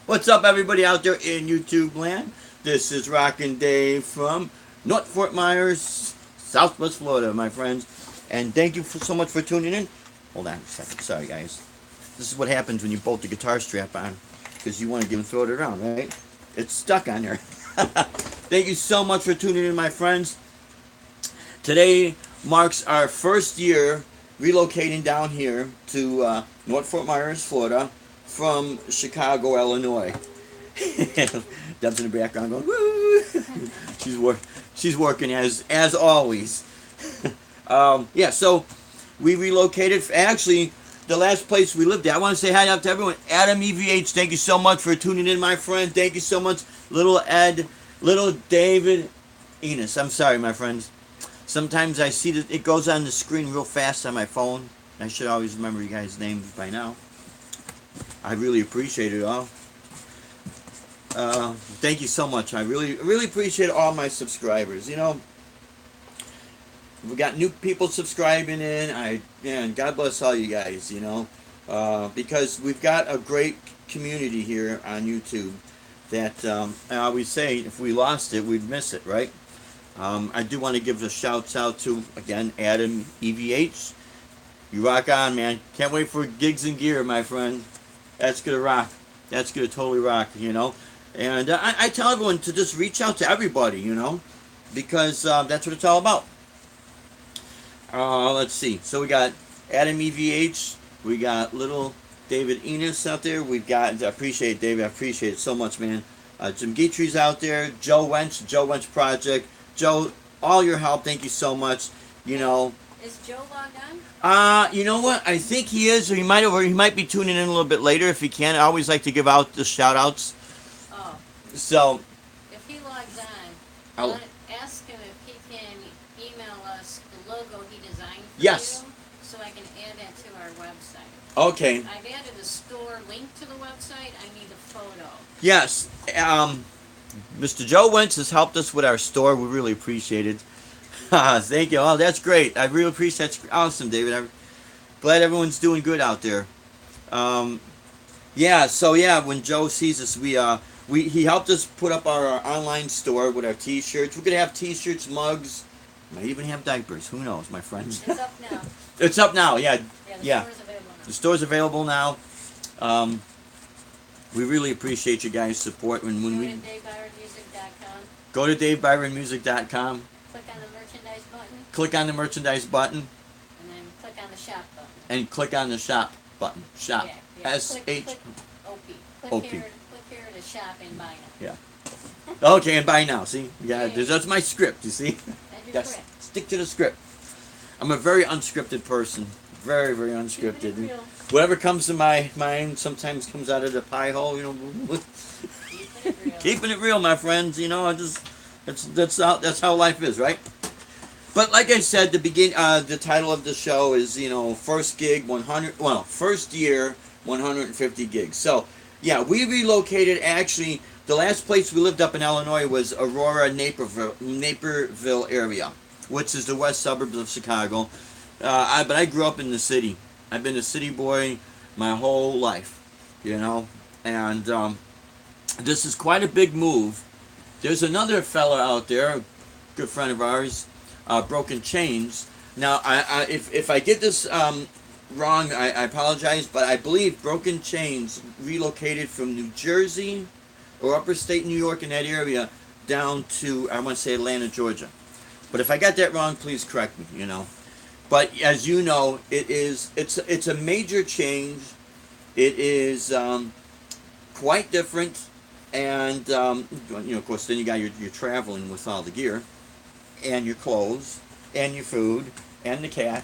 What's up, everybody out there in YouTube land? This is Rockin' Dave from North Fort Myers, Southwest Florida, my friends. And thank you so much for tuning in. Hold on a second. Sorry, guys. This is what happens when you bolt the guitar strap on, because you want to throw it around, right? It's stuck on there. Thank you so much for tuning in, my friends. Today marks our first year relocating down here to North Fort Myers, Florida, from Chicago, Illinois. Deb's in the background going, woo! She's working as always. Yeah, so we relocated. Actually, the last place we lived at, I want to say hi out to everyone. Adam EVH, thank you so much for tuning in, my friend. Thank you so much. Little Ed, little David, Enos. I'm sorry, my friends. Sometimes I see that it goes on the screen real fast on my phone. I should always remember you guys' names by now. I really appreciate it all. Thank you so much. I really appreciate all my subscribers. You know, we got new people subscribing in. And God bless all you guys. You know, because we've got a great community here on YouTube. That I always say, if we lost it, we'd miss it, right? I do want to give a shouts out to, again, Adam EVH. You rock on, man. Can't wait for Gigs and Gear, my friend. That's going to rock. That's going to totally rock, you know. And I tell everyone to just reach out to everybody, you know, because that's what it's all about. Let's see. So we got Adam EVH. We got little David Enos out there. We've got, I appreciate it, David. I appreciate it so much, man. Jim Guitry's out there. Joe Wench Project. Joe, all your help, thank you so much. You know. Is Joe logged on? You know what? I think he is, or he might be tuning in a little bit later if he can. I always like to give out the shout outs. Oh. So if he logs on, I'll ask him if he can email us the logo he designed for Yes. you, so I can add that to our website. Okay. I've added a store link to the website. I need a photo. Yes. Mr. Joe Wentz has helped us with our store. We really appreciate it. Thank you. Oh, that's great. I really appreciate it. That's awesome, David. I'm glad everyone's doing good out there. Yeah, so yeah, when Joe sees us, he helped us put up our online store with our t-shirts. We're going to have t-shirts, mugs, might even have diapers. Who knows, my friends? It's up now. It's up now, yeah. Yeah, the store's available now. The store's available now. We really appreciate you guys' support. When we Go to DaveByronMusic.com. go to DaveByronMusic.com, Click on the merchandise button. click on the merchandise button, And then click on the shop button. and click on the shop button. Shop. Yeah, S-H. Click OP. OP. Click here to shop and buy now. Yeah. Okay, and buy now. See, yeah, that's my script. You see, That's your stick to the script. I'm a very unscripted person. Very, very unscripted. Keeping it real. Whatever comes to my mind sometimes comes out of the pie hole. You know. Keeping it real. Keeping it real, my friends. You know, that's how life is, right? But like I said, the title of the show is, you know, first year 150 gigs. So yeah, we relocated. Actually, the last place we lived up in Illinois was Aurora, Naperville area, which is the west suburbs of Chicago. But I grew up in the city. I've been a city boy my whole life, you know, and this is quite a big move. There's another fella out there, a good friend of ours, Broken Chains. Now, if I get this wrong, I apologize, but I believe Broken Chains relocated from New Jersey or upper state New York in that area down to, I want to say, Atlanta, Georgia. But if I got that wrong, please correct me, you know. But as you know, it's a major change. It is quite different, and you know, of course, then you got your traveling with all the gear, and your clothes, and your food, and the cat.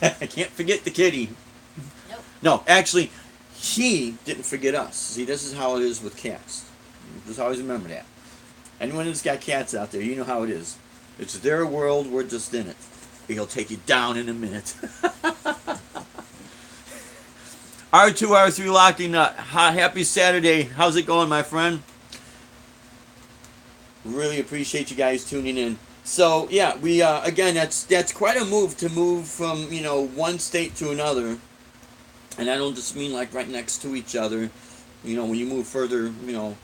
I can't forget the kitty. Nope. No, actually, he didn't forget us. See, this is how it is with cats. Just always remember that. Anyone that's got cats out there, you know how it is. It's their world. We're just in it. He'll take you down in a minute. R2, R3 Locking Nut. Happy Saturday. How's it going, my friend? Really appreciate you guys tuning in. So, yeah, we, again, that's quite a move to move from, you know, one state to another. And I don't just mean like right next to each other. You know, when you move further, you know,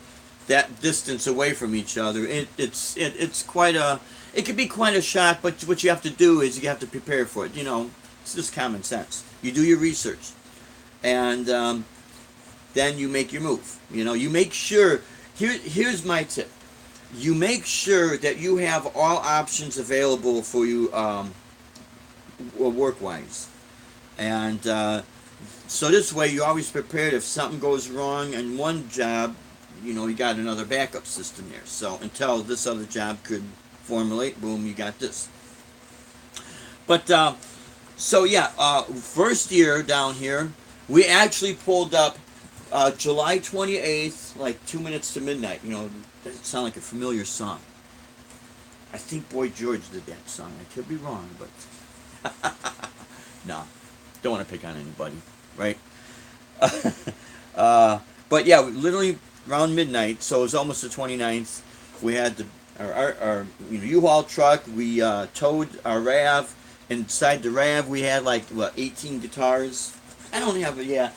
that distance away from each other, it's quite a, it can be quite a shock. But what you have to do is you have to prepare for it. You know, it's just common sense. You do your research, and then you make your move. You know, you make sure. Here's my tip. You make sure that you have all options available for you, work-wise, and so this way you're always prepared if something goes wrong in one job. You know, you got another backup system there. So until this other job could formulate, boom, you got this. But so yeah, first year down here, we actually pulled up July 28th, like 2 minutes to midnight. You know, doesn't sound like a familiar song. I think Boy George did that song. I could be wrong, but no, don't want to pick on anybody, right? But yeah, literally around midnight, so it was almost the 29th. We had our you know, U-Haul truck. We towed our RAV. Inside the RAV, we had like, what, 18 guitars. I don't have it. Yeah.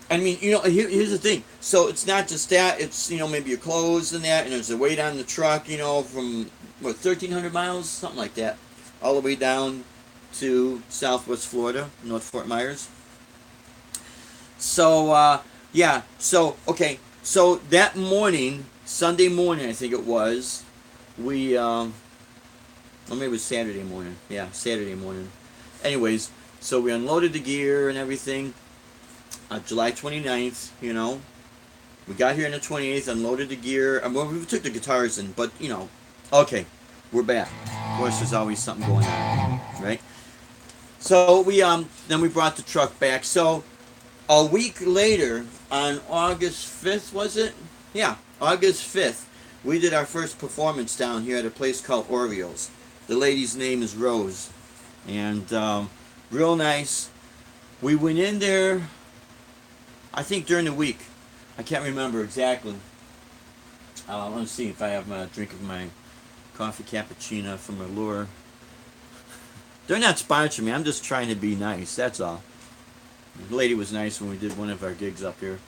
I mean, you know, here's the thing. So it's not just that. It's, you know, maybe your clothes and that, and there's a weight on the truck. You know, from what, 1,300 miles, something like that, all the way down to Southwest Florida, North Fort Myers. So yeah. So okay. So that morning, Sunday morning, I think it was, we, or maybe it was Saturday morning. Yeah, Saturday morning. Anyways, so we unloaded the gear and everything. July 29th, you know. We got here on the 28th, unloaded the gear. Well, we took the guitars in, but, you know, okay, we're back. Of course, there's always something going on, right? So we, then we brought the truck back. So a week later, on August 5th, was it? Yeah, August 5th, we did our first performance down here at a place called Orioles. The lady's name is Rose. And real nice. We went in there, I think during the week. I can't remember exactly. Let me see if I have a drink of my coffee cappuccino from Allure. They're not sponsoring me. I'm just trying to be nice. That's all. The lady was nice when we did one of our gigs up here.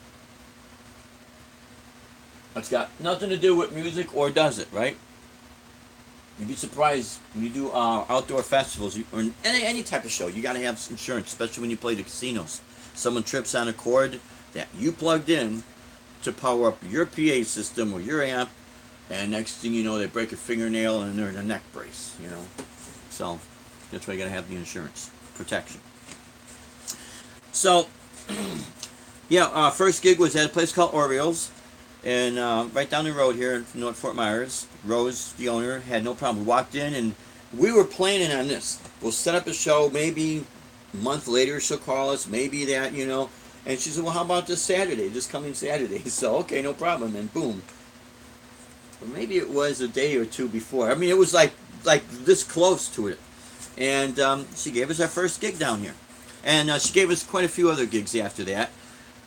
It's got nothing to do with music, or does it, right? You'd be surprised when you do outdoor festivals or any type of show. You got to have insurance, especially when you play the casinos. Someone trips on a cord that you plugged in to power up your PA system or your amp, and next thing you know, they break a fingernail and they're in a neck brace. You know, so that's why you got to have the insurance protection. So, yeah, first gig was at a place called Orioles, and right down the road here in North Fort Myers. Rose, the owner, had no problem. We walked in, and we were planning on this. We'll set up a show, maybe a month later she'll call us, maybe that, you know. And she said, well, how about this Saturday, this coming Saturday? So, okay, no problem, and boom. Or maybe it was a day or two before. I mean, it was like this close to it. And she gave us our first gig down here. And she gave us quite a few other gigs after that.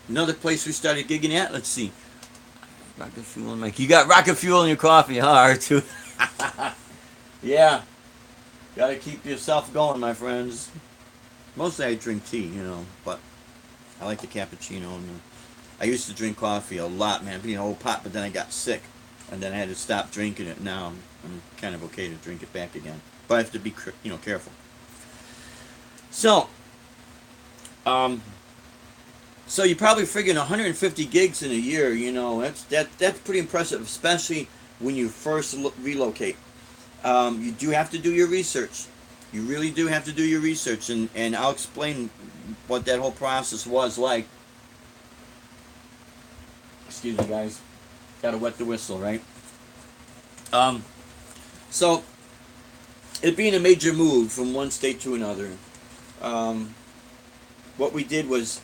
Another place we started gigging at, let's see. Rocket Fuel, Mike. You got Rocket Fuel in your coffee, huh, R2? Yeah. Gotta keep yourself going, my friends. Mostly I drink tea, you know, but I like the cappuccino. And I used to drink coffee a lot, man, being an old pot, but then I got sick. And then I had to stop drinking it. Now I'm kind of okay to drink it back again. But I have to be, you know, careful. So, so you're probably figuring 150 gigs in a year. You know, that's pretty impressive, especially when you first relocate. You do have to do your research. You really do have to do your research, and I'll explain what that whole process was like. Excuse me, guys. Gotta wet the whistle, right? So, it being a major move from one state to another, what we did was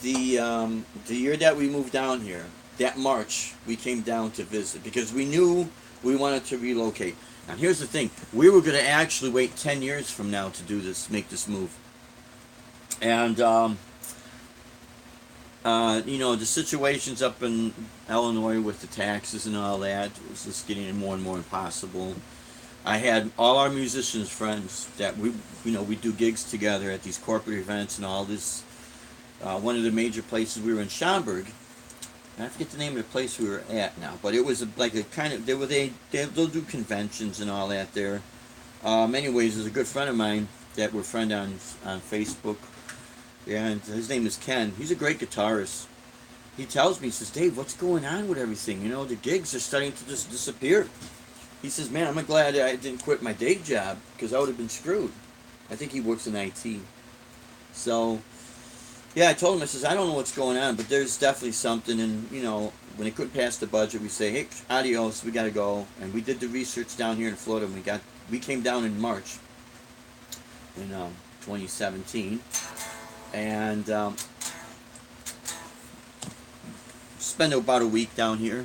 the year that we moved down here, that March, we came down to visit because we knew we wanted to relocate. Now here's the thing, we were going to actually wait 10 years from now to do this, make this move. And, you know, the situations up in Illinois with the taxes and all that was just getting more and more impossible. I had all our musicians friends that we do gigs together at these corporate events and all this. One of the major places, we were in Schaumburg, I forget the name of the place we were at now, but it was like a kind of they'll do conventions and all that there. Anyways, there's a good friend of mine that we're friend on Facebook. Yeah, and his name is Ken. He's a great guitarist. He tells me, he says, Dave, what's going on with everything? You know, the gigs are starting to just disappear. He says, man, I'm glad I didn't quit my day job because I would have been screwed. I think he works in IT. So, yeah, I told him, I says, I don't know what's going on, but there's definitely something. And, you know, when they couldn't pass the budget, we say, hey, adios, we got to go. And we did the research down here in Florida. And we came down in March in 2017. And spent about a week down here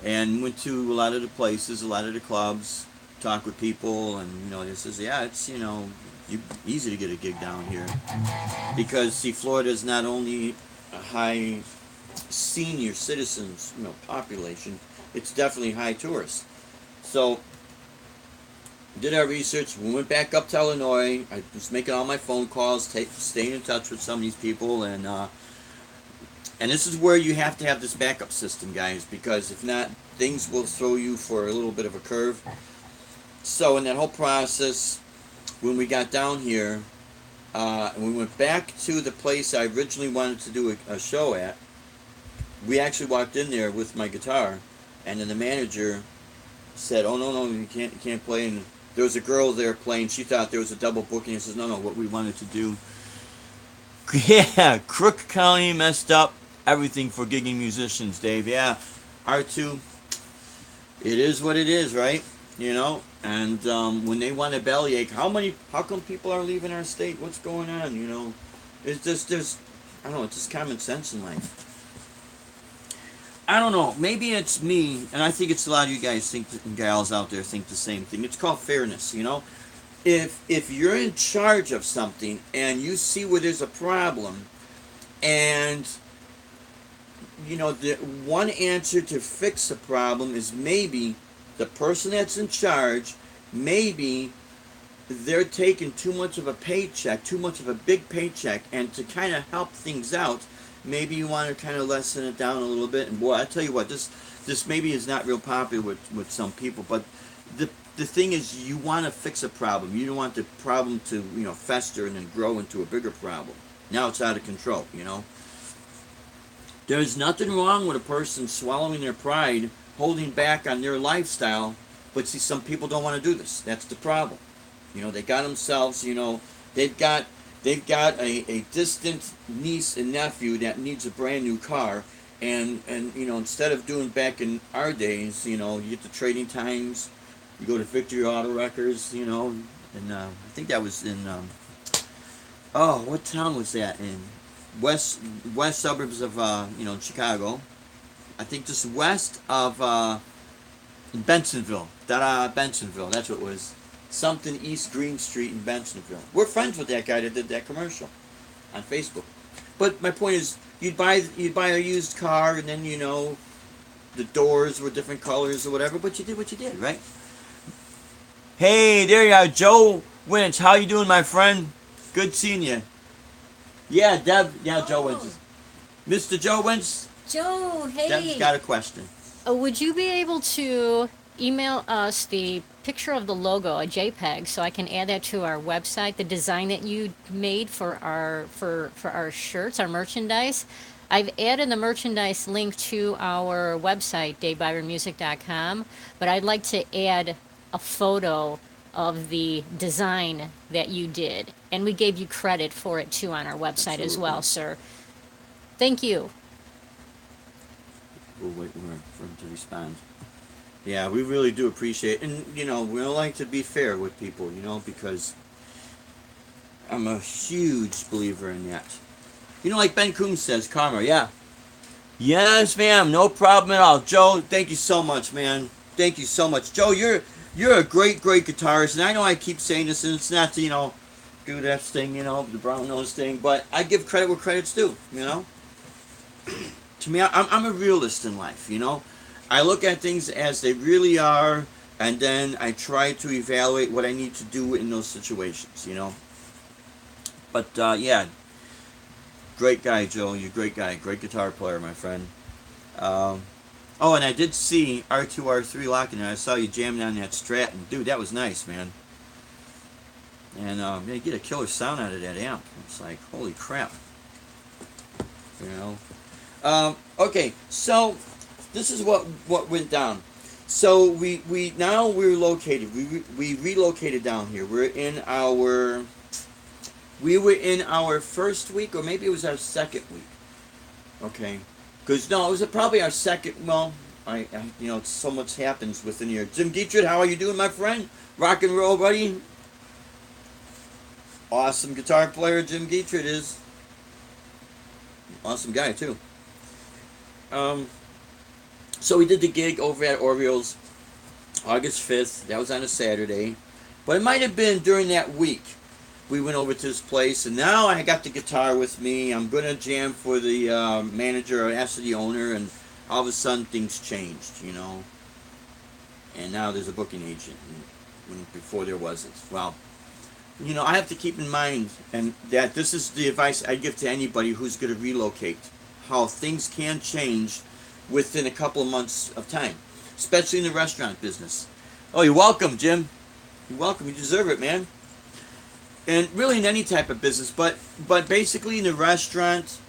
and went to a lot of the places, a lot of the clubs, talked with people, and you know, they says, yeah, it's, you know, easy to get a gig down here because see, Florida is not only a high senior citizens, you know, population, it's definitely high tourists. So did our research. We went back up to Illinois. I was making all my phone calls, staying in touch with some of these people, and this is where you have to have this backup system, guys, because if not, things will throw you for a little bit of a curve. So in that whole process, when we got down here, and we went back to the place I originally wanted to do a show at, we actually walked in there with my guitar, and then the manager said, "Oh no, you can't play." And there was a girl there playing. She thought there was a double booking. He says, "No, what we wanted to do." Yeah, Crook County messed up everything for gigging musicians, Dave. Yeah, R2. It is what it is, right? You know, and when they want a bellyache, how come people are leaving our state? What's going on? You know, it's just I don't know. It's just common sense in life. I don't know. Maybe it's me, and I think it's a lot of you guys and gals out there think the same thing. It's called fairness. You know, if you're in charge of something and you see where there's a problem, and you know, the one answer to fix the problem is maybe the person that's in charge, maybe they're taking too much of a paycheck, too much of a big paycheck, and to kind of help things out, maybe you want to kind of lessen it down a little bit. And boy, I tell you what, this maybe is not real popular with some people, but the thing is, you want to fix a problem. You don't want the problem to, you know, fester and then grow into a bigger problem. Now it's out of control, you know. There's nothing wrong with a person swallowing their pride, holding back on their lifestyle, but see, some people don't want to do this. That's the problem. You know, they got themselves, you know, they've got a distant niece and nephew that needs a brand new car, and you know, instead of doing back in our days, you know, you get the Trading Times, you go to Victory Auto Records, you know, and I think that was in what town was that in? West suburbs of you know, Chicago. I think just west of Bensonville. Bensonville. That's what it was. Something East Green Street in Bensonville. We're friends with that guy that did that commercial on Facebook. But my point is, you'd buy a used car, and then, you know, the doors were different colors or whatever. But you did what you did, right? Hey, there you are, Joe Winch. How you doing, my friend? Good seeing you. Yeah, Deb. Yeah, Joe Winch. Mr. Joe Winch. Joe, hey. Deb's got a question. Would you be able to email us the picture of the logo, a JPEG, so I can add that to our website, the design that you made for our shirts, our merchandise? I've added the merchandise link to our website, DaveByronMusic.com, but I'd like to add a photo of the design that you did. And we gave you credit for it too on our website as well, sir. Thank you. We'll wait for him to respond. Yeah, we really do appreciate it. And, you know, we like to be fair with people, you know, because I'm a huge believer in that. You know, like Ben Coombs says, karma, yeah. Yes, ma'am, no problem at all. Joe, thank you so much, man. Thank you so much. Joe, you're a great guitarist, and I know I keep saying this, and it's not to, you know, do that thing, you know, the brown nose thing, but I give credit where credit's due, you know? To me, I'm a realist in life, you know? I look at things as they really are, and then I try to evaluate what I need to do in those situations, you know? But, yeah, great guy, Joe. You're a great guy. Great guitar player, my friend. Um, oh, and I did see R2R3 locking there. I saw you jamming on that Strat, and dude, that was nice, man. And you get a killer sound out of that amp. It's like, holy crap, you know. Okay, so this is what went down. So we now we're located. We relocated down here. We were in our first week, or maybe it was our second week. Okay, because no, it was probably our second. Well, so much happens within here. Jim Dietrich, how are you doing, my friend? Rock and roll, buddy. Awesome guitar player, Jim Dietrich is. Awesome guy too. Um, so we did the gig over at Orioles, August 5th. That was on a Saturday, but it might have been during that week. We went over to his place, and now I got the guitar with me. I'm gonna jam for the manager, or ask the owner, and all of a sudden things changed, you know. And now there's a booking agent, when before there wasn't. Well, you know, I have to keep in mind, and that this is the advice I give to anybody who's going to relocate, how things can change within a couple of months of time, especially in the restaurant business. Oh, you're welcome, Jim. You're welcome. You deserve it, man. And really in any type of business, but basically in the restaurant,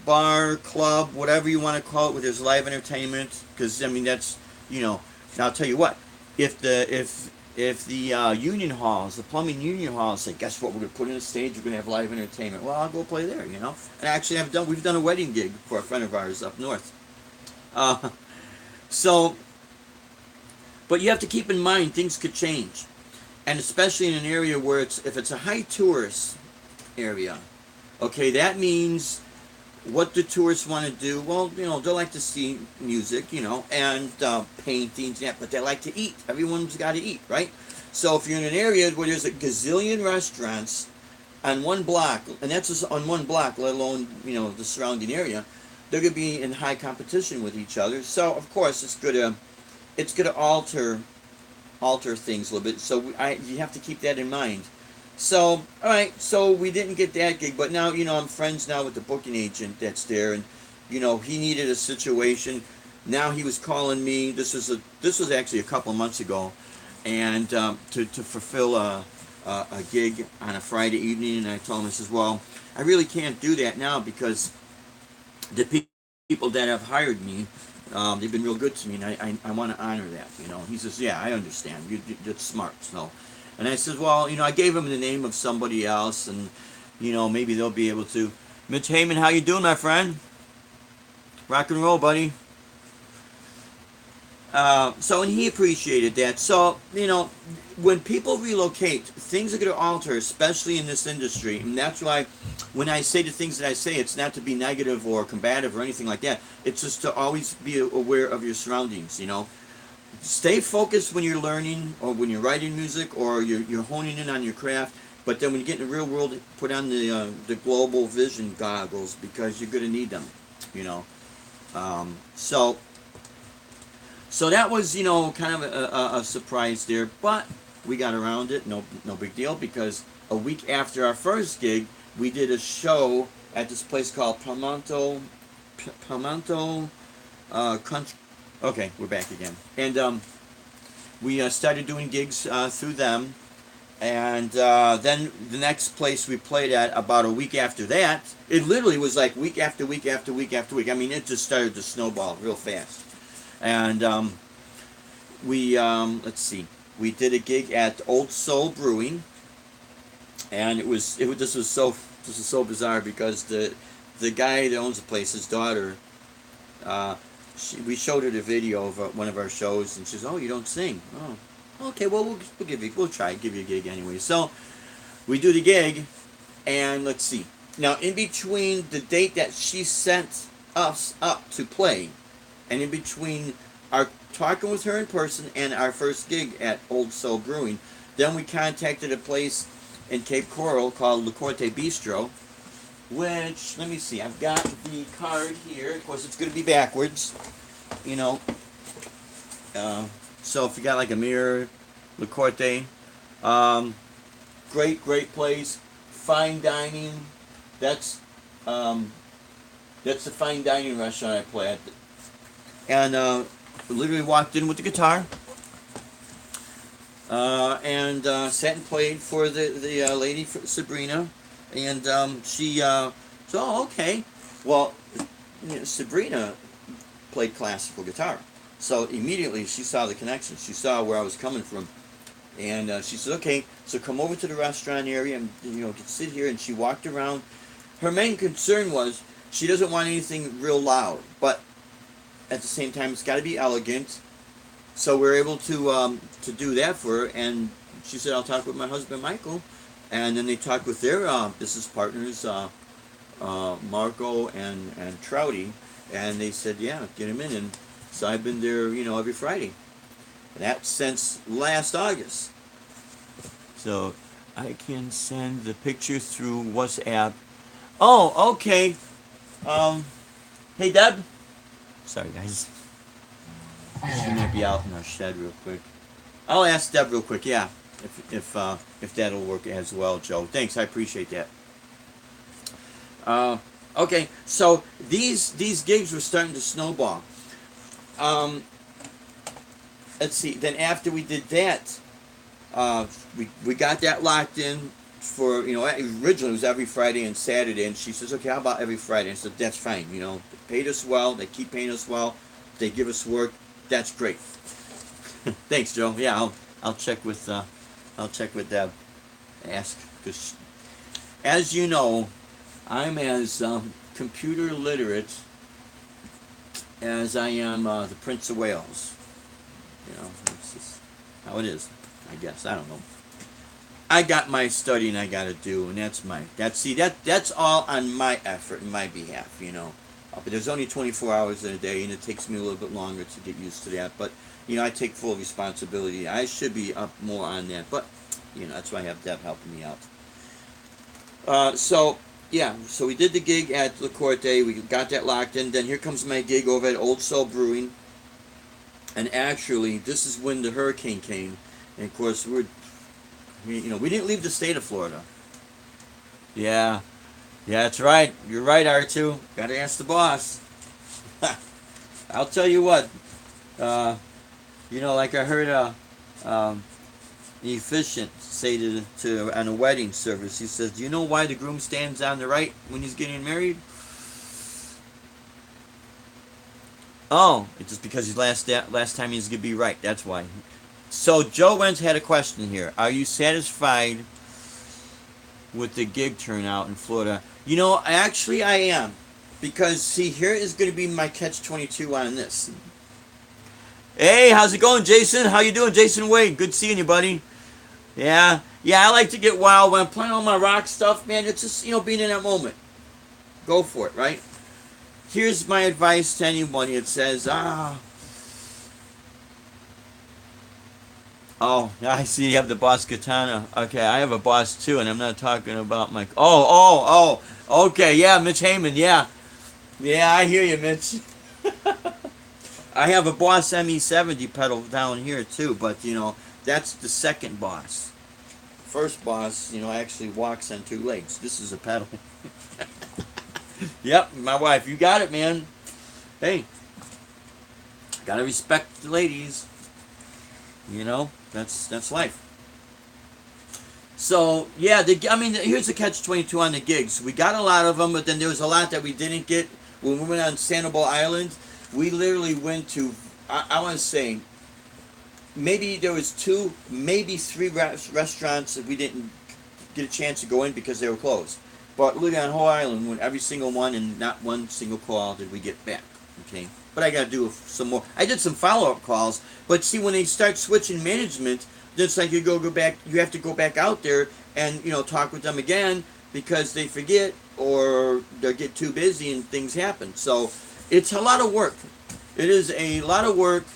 bar, club, whatever you want to call it, where there's live entertainment, because I mean that's, you know. Now I'll tell you what, if the union halls, the plumbing union halls say, guess what, we're going to put in a stage, we're going to have live entertainment. Well, I'll go play there, you know. And actually, we've done a wedding gig for a friend of ours up north. Uh, so, but you have to keep in mind things could change, and especially in an area where if it's a high tourist area, okay, that means what the tourists want to do. Well, you know, they like to see music, you know, and paintings, yeah, but they like to eat. Everyone's got to eat, right? So if you're in an area where there's a gazillion restaurants on one block, and that's just on one block, let alone, you know, the surrounding area, they're going to be in high competition with each other. So of course it's gonna alter things a little bit. So you have to keep that in mind. So, all right, so we didn't get that gig, but now, you know, I'm friends now with the booking agent that's there, and, you know, he needed a situation. Now he was calling me. This was actually a couple of months ago, and to fulfill a gig on a Friday evening, and I told him, I says, well, I really can't do that now because the people that have hired me, they've been real good to me, and I want to honor that, you know. He says, yeah, I understand. That's smart, so. And I said, well, you know, I gave him the name of somebody else, and, you know, maybe they'll be able to. Mitch Heyman, how you doing, my friend? Rock and roll, buddy. And he appreciated that. So, you know, when people relocate, things are going to alter, especially in this industry. And that's why when I say the things that I say, it's not to be negative or combative or anything like that. It's just to always be aware of your surroundings, you know. Stay focused when you're learning or when you're writing music or you're honing in on your craft. But then when you get in the real world, put on the global vision goggles because you're going to need them, you know. So that was, you know, kind of a surprise there, but we got around it. No big deal, because a week after our first gig, we did a show at this place called Palmanto Country. Okay, we're back again, and we started doing gigs through them, and then the next place we played at about a week after that, it literally was like week after week after week after week. I mean, it just started to snowball real fast. And let's see, we did a gig at Old Soul Brewing, and this was so bizarre because the guy that owns the place, his daughter, we showed her the video of one of our shows, and she says, "Oh, you don't sing? Oh, okay. Well, we'll try give you a gig anyway." So we do the gig, and let's see. Now, in between the date that she sent us up to play, and in between our talking with her in person and our first gig at Old Soul Brewing, then we contacted a place in Cape Coral called Le Corte Bistro, which, let me see, I've got the card here. Of course, it's going to be backwards, you know. So if you got like a mirror, Le Corte, great place, fine dining. That's the fine dining restaurant I play at. and literally walked in with the guitar. And sat and played for the lady for Sabrina, and she so okay, well, Sabrina played classical guitar, so immediately she saw the connection. She saw where I was coming from, and she said, okay, so come over to the restaurant area and sit here. And she walked around. Her main concern was she doesn't want anything real loud, but at the same time it's got to be elegant. So we were able to do that for her, and she said, I'll talk with my husband Michael, and then they talked with their business partners, Marco and Trouty, and they said, yeah, get him in. And so I've been there, every Friday. And that's since last August. So I can send the picture through WhatsApp. Oh, okay. Hey Deb. Sorry guys. She might be out in our shed real quick. I'll ask Deb real quick. Yeah, if that'll work as well, Joe. Thanks, I appreciate that. Okay, so these gigs were starting to snowball. Let's see. Then after we did that, we got that locked in for originally it was every Friday and Saturday, and she says, okay, how about every Friday? And I said, that's fine. They paid us well. They keep paying us well. They give us work. That's great. Thanks, Joe. Yeah, I'll check with Deb. Ask, because as you know, I'm as computer literate as I am the Prince of Wales. It's just how it is. I guess I don't know. I got my studying I got to do, and that's all on my effort and my behalf. But there's only 24 hours in a day, and it takes me a little bit longer to get used to that. But, I take full responsibility. I should be up more on that. But, that's why I have Deb helping me out. So we did the gig at Le Corte. We got that locked in. Then here comes my gig over at Old Soul Brewing. And actually, this is when the hurricane came. And, of course, we didn't leave the state of Florida. Yeah. Yeah, that's right. You're right, R2. Gotta ask the boss. I'll tell you what. Like I heard the Efficient say to on a wedding service. He says, "Do you know why the groom stands on the right when he's getting married?" Oh, it's just because he's last time he's gonna be right. That's why. So Joe Wentz had a question here. Are you satisfied with the gig turnout in Florida? Actually I am. Because, see, here is going to be my catch-22 on this. Hey, how's it going, Jason? How you doing, Jason Wade? Good seeing you, buddy. Yeah, I like to get wild when I'm playing all my rock stuff, man. It's just, being in that moment. Go for it, right? Here's my advice to anybody. It says, oh, I see you have the Boss Katana. Okay, I have a Boss too, and I'm not talking about my... Oh, okay, yeah, Mitch Heyman, yeah. Yeah, I hear you, Mitch. I have a Boss ME70 pedal down here too, but, that's the second Boss. First Boss, actually walks on two legs. This is a pedal. Yep, my wife, you got it, man. Hey, gotta respect the ladies. That's life. So yeah, here's the catch-22 on the gigs. We got a lot of them, but then there was a lot that we didn't get when we went on Sanibel Island. We literally went to, I want to say, maybe there was 2, maybe 3 restaurants that we didn't get a chance to go in because they were closed. But literally on whole island, went every single one, and not one single call did we get back. Okay. But I got to do some more. I did some follow-up calls, but see, when they start switching management, it's like you go back. You have to go back out there and talk with them again because they forget or they get too busy and things happen. So it's a lot of work. It is a lot of work,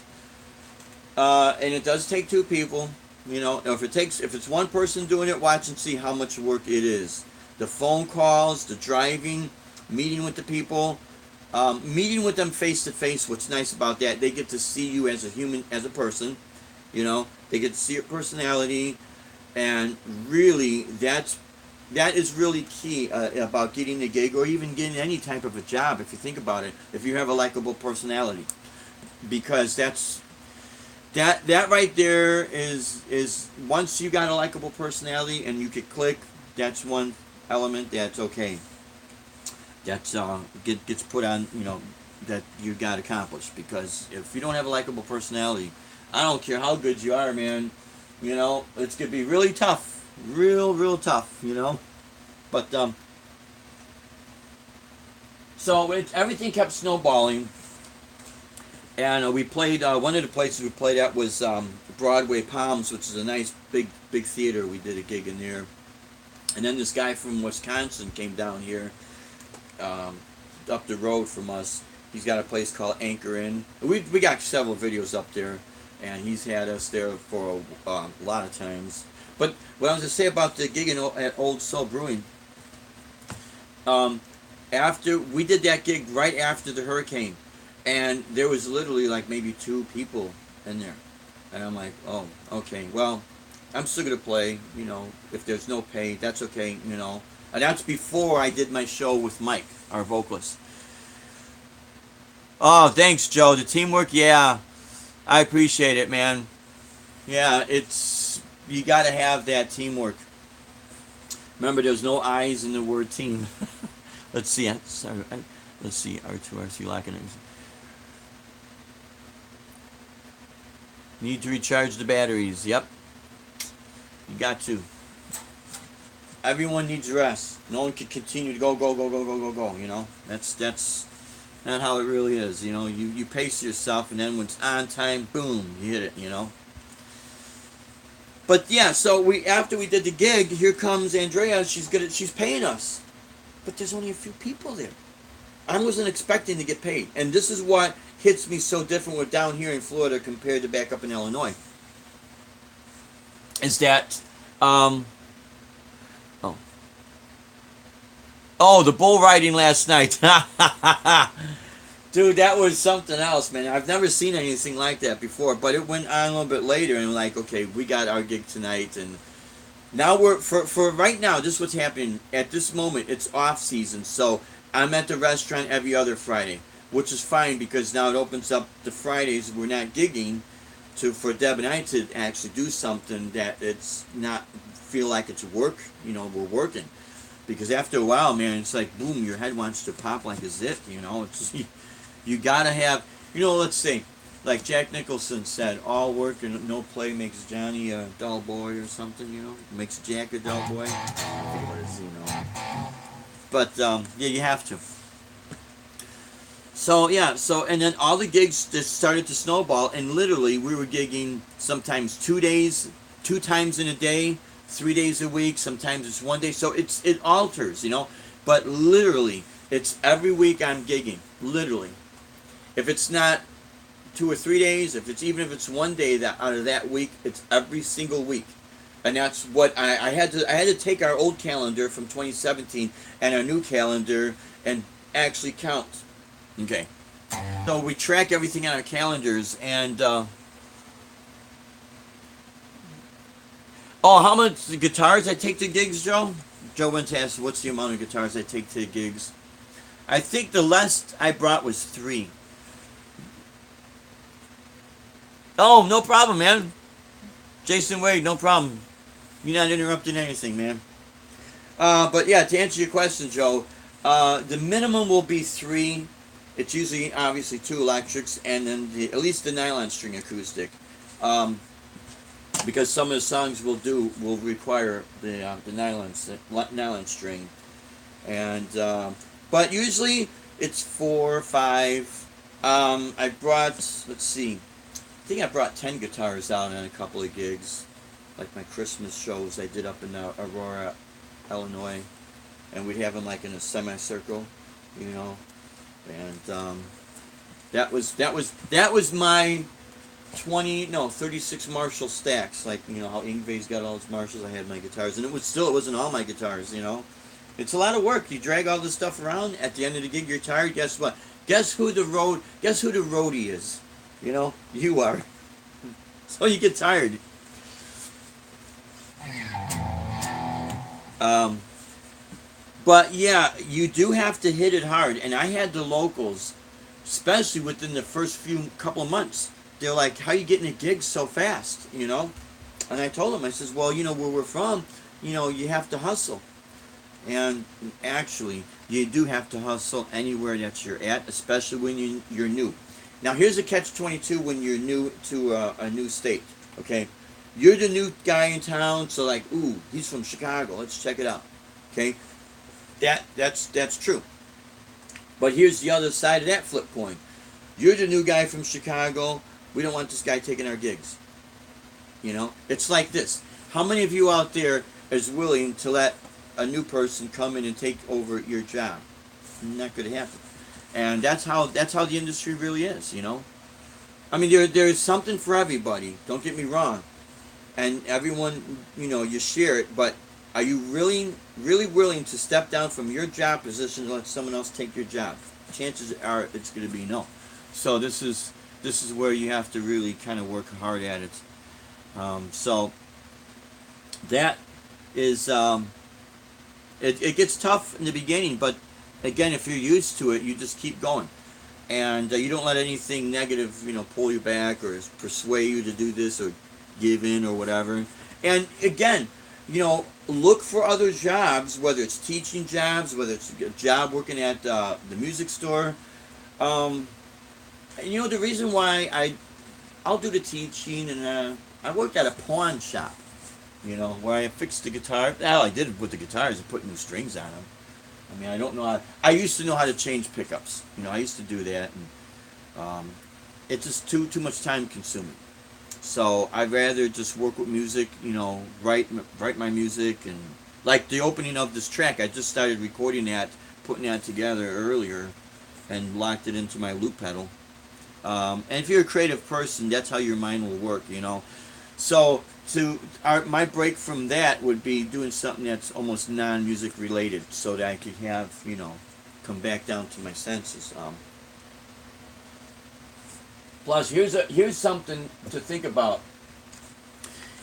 and it does take 2 people. If it's one person doing it, watch and see how much work it is. The phone calls, the driving, meeting with the people. Meeting with them face to face, what's nice about that, they get to see you as a human, as a person, they get to see your personality, and really, that is really key about getting a gig or even getting any type of a job, if you think about it, if you have a likable personality. because that right there is once you got a likable personality and you could click, that's one element that's okay. That's gets put on, that you got accomplished, because if you don't have a likable personality, I don't care how good you are, man. It's gonna be really tough, real tough. But so everything kept snowballing, and we played. One of the places we played at was Broadway Palms, which is a nice big theater. We did a gig in there, and then this guy from Wisconsin came down here, up the road from us. He's got a place called Anchor Inn. We got several videos up there, and he's had us there for a lot of times. But what I was going to say about the gig at Old Soul Brewing, after we did that gig right after the hurricane, and there was literally like maybe 2 people in there, and I'm like, oh, okay, well, I'm still gonna play. If there's no pay, that's okay. And that's before I did my show with Mike, our vocalist. Oh, thanks, Joe. The teamwork, yeah, I appreciate it, man. Yeah, you got to have that teamwork. Remember, there's no I's in the word team. Let's see. Let's see. R2, lacking it. Need to recharge the batteries. Yep. You got to. Everyone needs rest. No one can continue to go. That's not how it really is. You pace yourself, and then when it's on time, boom, you hit it. But yeah, so after we did the gig, here comes Andrea. She's paying us, but there's only a few people there. I wasn't expecting to get paid, and this is what hits me so different with down here in Florida compared to back up in Illinois. Is that Oh, the bull riding last night. Dude, that was something else, man. I've never seen anything like that before, but it went on a little bit later, and like, okay, we got our gig tonight, and now we're, for right now, this is what's happening. At this moment, it's off season, so I'm at the restaurant every other Friday, which is fine, because now it opens up the Fridays we're not gigging for Deb and I to actually do something that it's not feel like it's work, we're working. Because after a while, man, it's like, boom, your head wants to pop like a zit, It's, you gotta have, let's say, like Jack Nicholson said, all work and no play makes Johnny a dull boy or something, makes Jack a dull boy. What is, But, yeah, you have to. So, yeah, and then all the gigs just started to snowball, and literally we were gigging sometimes 2 times in a day, 3 days a week, sometimes it's 1 day, so it alters, but literally, it's every week I'm gigging, literally. If it's not 2 or 3 days, even if it's 1 day that out of that week, it's every single week. And that's what I had to take our old calendar from 2017 and our new calendar and actually count. Okay. So we track everything on our calendars, and how much guitars I take to gigs, Joe? Joe went to ask, what's the amount of guitars I take to gigs? I think the last I brought was 3. Oh, no problem, man. Jason Wade, no problem. You're not interrupting anything, man. But yeah, to answer your question, Joe, the minimum will be 3. It's usually, obviously, 2 electrics, and then at least the nylon string acoustic. Because some of the songs will require the nylon string, and but usually it's 4 or 5. I brought, let's see, I think I brought 10 guitars out on a couple of gigs, like my Christmas shows I did up in Aurora, Illinois, and we'd have them like in a semicircle, and that was my 36 Marshall stacks, like, how Yngwie's got all his Marshalls. I had my guitars, and it wasn't all my guitars, It's a lot of work. You drag all this stuff around. At the end of the gig, you're tired. Guess what? Guess who the roadie is? You are. So you get tired. But yeah, you do have to hit it hard. And I had the locals especially within the first few couple of months. They're like, "How are you getting a gig so fast?" And I told them, I says, "Well, where we're from, you have to hustle." And actually, you do have to hustle anywhere that you're at, especially when you're new. Now, here's a catch-22 when you're new to a new state. Okay, you're the new guy in town, so like, ooh, he's from Chicago. Let's check it out. Okay, that's true. But here's the other side of that flip coin. You're the new guy from Chicago. We don't want this guy taking our gigs. It's like this. How many of you out there is willing to let a new person come in and take over your job? Not going to happen. And that's how the industry really is. I mean, there's something for everybody. Don't get me wrong. And everyone, you share it. But are you really, really willing to step down from your job position and let someone else take your job? Chances are it's going to be no. So this is where you have to really kind of work hard at it. So that is it gets tough in the beginning, but again, if you're used to it, you just keep going, and you don't let anything negative pull you back or persuade you to do this or give in or whatever. And again, look for other jobs, whether it's teaching jobs, whether it's a job working at the music store. The reason why I'll do the teaching, and I worked at a pawn shop, where I fixed the guitar. All I did with the guitars is put new strings on them. I mean, I don't know I used to know how to change pickups. I used to do that, and it's just too much time consuming. So I'd rather just work with music, write my music, and like the opening of this track, I just started recording that, putting that together earlier, and locked it into my loop pedal. And if you're a creative person, that's how your mind will work, So my break from that would be doing something that's almost non-music related, so that I could have, come back down to my senses. Plus, here's something to think about.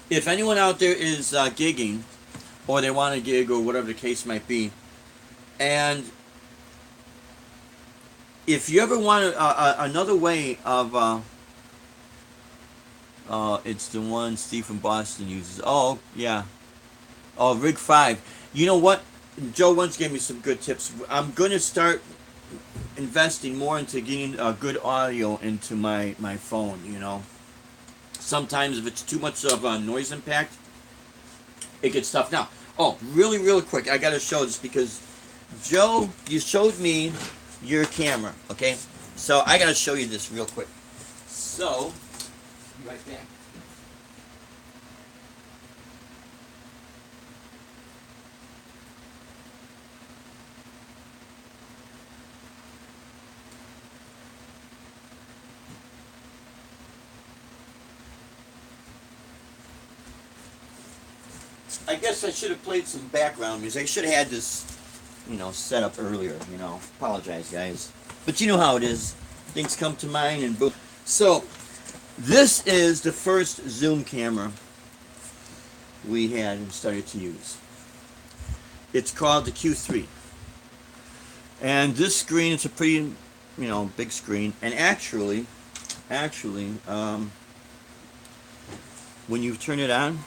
If anyone out there is gigging, or they want to gig, or whatever the case might be, and if you ever want another way of, it's the one Steve from Boston uses. Oh, yeah. Oh, Rig 5. You know what? Joe once gave me some good tips. I'm going to start investing more into getting good audio into my phone, Sometimes if it's too much of a noise impact, it gets tough. Now, really quick, I got to show this because, Joe, you showed me your camera, okay? So I got to show you this real quick. So, be right back. I guess I should have played some background music. I should have had this, set up earlier, Apologize, guys. But you know how it is. Things come to mind and boom. So, this is the first Zoom camera we had and started to use. It's called the Q3. And this screen, it's a pretty, big screen. And actually, when you turn it on,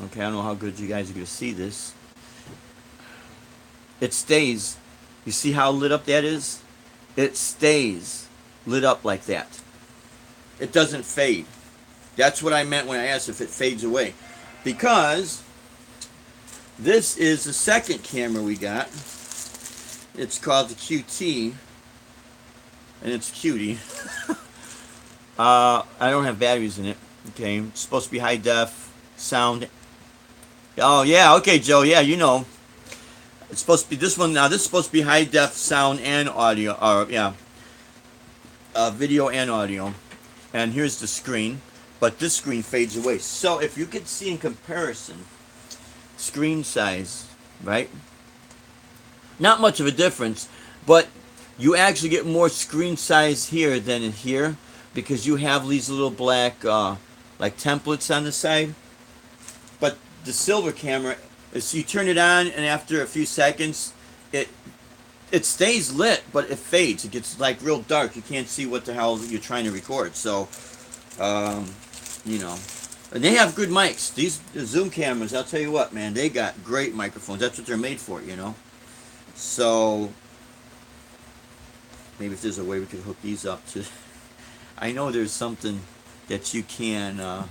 okay, I don't know how good you guys are going to see this. It stays. You see how lit up that is? It stays lit up like that. It doesn't fade. That's what I meant when I asked if it fades away. Because this is the second camera we got. It's called the QT. And it's cutie. I don't have batteries in it. Okay, it's supposed to be high def sound. Oh yeah, okay, Joe. Yeah, it's supposed to be this one. Now this is supposed to be high def sound and audio. Video and audio. And here's the screen, but this screen fades away. So if you could see in comparison, screen size, right? Not much of a difference, but you actually get more screen size here than in here because you have these little black like templates on the side. But the silver camera is you turn it on and after a few seconds it it stays lit, but it fades. It gets like real dark. You can't see what the hell you're trying to record. So, um, you know, and they have good mics. These Zoom cameras, I'll tell you what, man, they got great microphones. That's what they're made for, you know. So maybe if there's a way we could hook these up to. I know there's something that you can.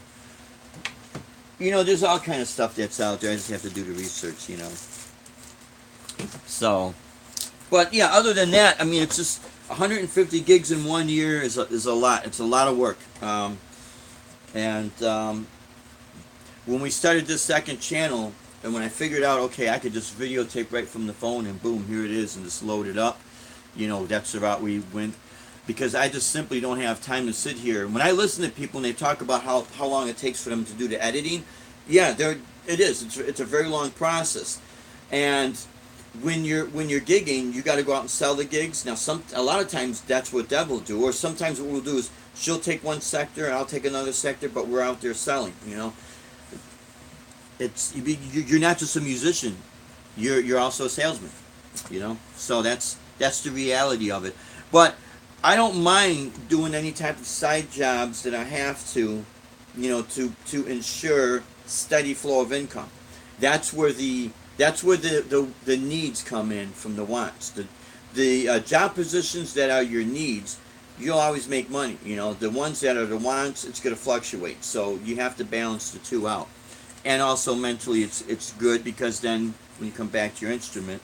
You know, there's all kind of stuff that's out there. I just have to do the research, you know. So, but yeah, other than that, I mean, it's just 150 gigs in 1 year is a lot. It's a lot of work. And when we started this second channel, and when I figured out, okay, I could just videotape right from the phone, and boom, here it is, and just load it up. You know, that's the route we went. Because I just simply don't have time to sit here. When I listen to people and they talk about how long it takes for them to do the editing, yeah, it is. It's a very long process. And when you're gigging, you got to go out and sell the gigs. Now, a lot of times that's what Deb will do, or sometimes what we'll do is she'll take one sector and I'll take another sector, but we're out there selling. You know, you're not just a musician, you're also a salesman. You know, so that's the reality of it. But I don't mind doing any type of side jobs that I have to, you know, to ensure steady flow of income. That's where the needs come in from the wants. The job positions that are your needs, you'll always make money. You know, the ones that are the wants, it's going to fluctuate. So you have to balance the two out. And also mentally, it's good because then when you come back to your instrument,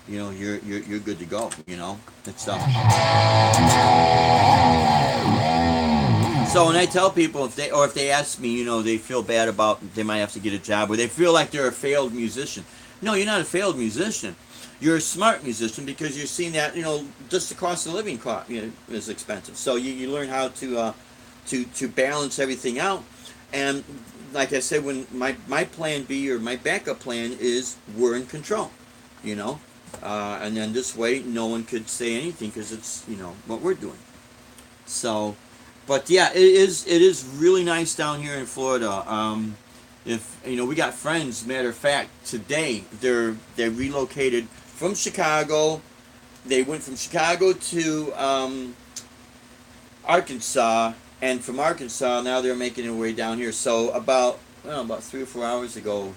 you know, you're good to go. You know, it's So when I tell people if they ask me, you know, they feel bad about they might have to get a job or they feel like they're a failed musician. No, you're not a failed musician. You're a smart musician because you're seeing that, you know, just the cost of living is expensive. So you learn how to balance everything out. And like I said, when my plan B or my backup plan is we're in control, you know. And then this way, no one could say anything because it's, you know, what we're doing. So, but yeah, it is really nice down here in Florida. If you know, we got friends. Matter of fact, today they relocated from Chicago. They went from Chicago to Arkansas, and from Arkansas now they're making their way down here. So about 3 or 4 hours ago,